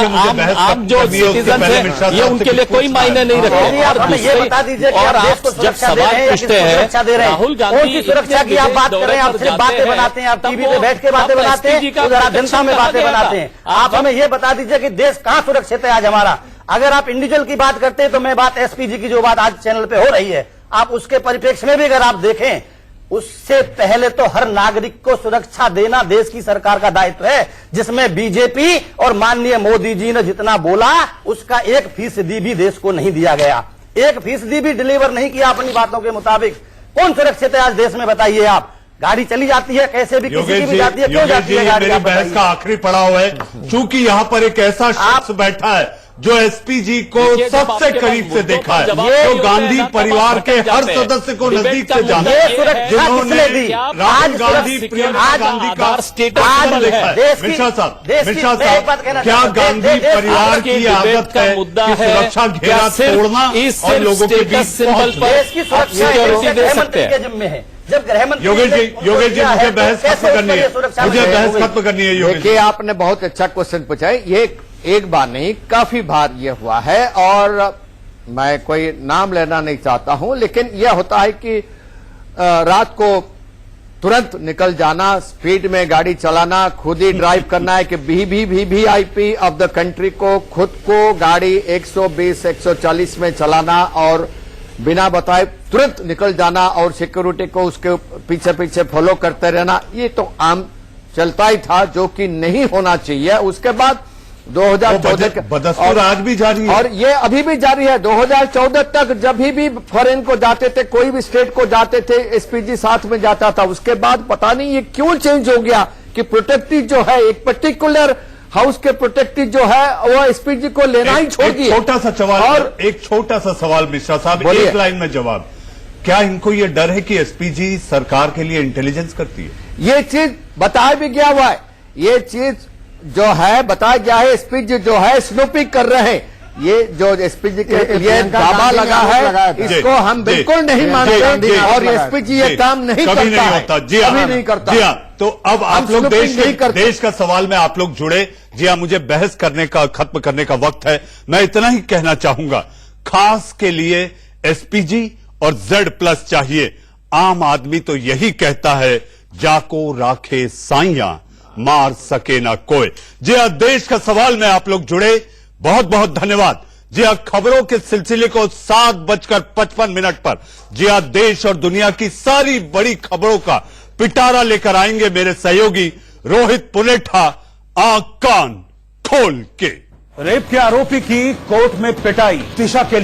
[SPEAKER 5] आम जो सिटीजन है ये उनके लिए कोई मायने नहीं रखते।
[SPEAKER 11] और ये बता दीजिए कि
[SPEAKER 5] और
[SPEAKER 11] आप देश
[SPEAKER 5] आप
[SPEAKER 11] को
[SPEAKER 5] जब
[SPEAKER 11] सुरक्षा दे
[SPEAKER 5] सवाल
[SPEAKER 11] रहे हैं या
[SPEAKER 5] पूछते
[SPEAKER 11] किसको
[SPEAKER 5] हैं
[SPEAKER 11] सुरक्षा दे रहे हैं?
[SPEAKER 5] राहुल गांधी
[SPEAKER 11] कौन सी सुरक्षा की आप बात कर रहे हैं? आप सिर्फ बातें बनाते हैं, आप टीवी पे बैठ के बातें बनाते हैं, उधर आप जनता में बातें बनाते हैं। आप हमें ये बता दीजिए कि देश कहाँ सुरक्षित है आज हमारा। अगर आप इंडिविजुअल की बात करते हैं तो मैं बात एसपीजी की जो बात आज चैनल पे हो रही है, आप उसके परिप्रेक्ष्य में भी अगर आप देखें, उससे पहले तो हर नागरिक को सुरक्षा देना देश की सरकार का दायित्व है, जिसमें बीजेपी और माननीय मोदी जी ने जितना बोला उसका 1% भी देश को नहीं दिया गया। 1% भी डिलीवर नहीं किया अपनी बातों के मुताबिक। कौन सुरक्षित है आज देश में बताइए आप? गाड़ी चली जाती है कैसे भी, किसी की भी जाती है, क्यों जाती है गाड़ी?
[SPEAKER 1] मेरी बहस का आखिरी पड़ाव है, चूंकि यहाँ पर एक ऐसा शख्स बैठा है जो एसपीजी को सबसे करीब से देखा है, जो गांधी परिवार के हर सदस्य को नजदीक से जाना है, जिन्होंने राहुल गांधी, प्रियंका गांधी का स्टेटस देखा है। मिश्रा साहब, क्या गांधी परिवार की आदत है कि सुरक्षा घेरा तोड़ना और लोगों के बीच
[SPEAKER 11] देश की सुरक्षा के जिम्मे है? जब गृहमंत्री
[SPEAKER 1] योगेश जी मुझे बहस खत्म करनी है, मुझे बहस खत्म करनी है। योगेश
[SPEAKER 6] देखिए, आपने बहुत अच्छा क्वेश्चन पूछा है। ये एक बार नहीं, काफी बार ये हुआ है और मैं कोई नाम लेना नहीं चाहता हूं, लेकिन यह होता है कि रात को तुरंत निकल जाना, स्पीड में गाड़ी चलाना, खुद ही ड्राइव करना है कि वीवीआईपी ऑफ द कंट्री को खुद को गाड़ी 120 140 में चलाना और बिना बताए तुरंत निकल जाना और सिक्योरिटी को उसके पीछे पीछे फॉलो करते रहना, ये तो आम चलता ही था, जो कि नहीं होना चाहिए। उसके बाद 2014
[SPEAKER 1] बदस्तूर आज भी जारी है
[SPEAKER 6] और ये अभी भी जारी है। 2014 तक जब भी फॉरेन को जाते थे, कोई भी स्टेट को जाते थे, एसपीजी साथ में जाता था। उसके बाद पता नहीं ये क्यों चेंज हो गया कि प्रोटेक्टिव जो है, एक पर्टिकुलर हाउस के प्रोटेक्टिव जो है वो एसपीजी को लेना ही छोड़ दिया।
[SPEAKER 1] छोटा सा सवाल और एक छोटा सा सवाल मिश्रा साहब, एक लाइन में जवाब। क्या इनको ये डर है कि एसपीजी सरकार के लिए इंटेलिजेंस करती है?
[SPEAKER 6] ये चीज बताया भी गया हुआ है, ये चीज जो है बताया गया है, एसपीजी जो है स्नूपिंग कर रहे हैं। ये जो एसपीजी के लिए दावा लगा है, इसको हम बिल्कुल नहीं मानते और एसपीजी ये काम नहीं करता है, कभी नहीं करता।
[SPEAKER 1] जी हाँ, तो अब आप लोग देश का सवाल में आप लोग जुड़े। जी हाँ, मुझे बहस करने का, खत्म करने का वक्त है। मैं इतना ही कहना चाहूंगा, खास के लिए एसपीजी और Z+ चाहिए। आम आदमी तो यही कहता है, जाको राखे साइयां मार सके ना कोई। जी हाँ, देश का सवाल में आप लोग जुड़े, बहुत बहुत धन्यवाद। जी हाँ, खबरों के सिलसिले को 7:55 पर जी हाँ, देश और दुनिया की सारी बड़ी खबरों का पिटारा लेकर आएंगे मेरे सहयोगी रोहित पुनेठा। आंख कान खोल के।
[SPEAKER 12] रेप के आरोपी की कोर्ट में पिटाई, दिशा के लिए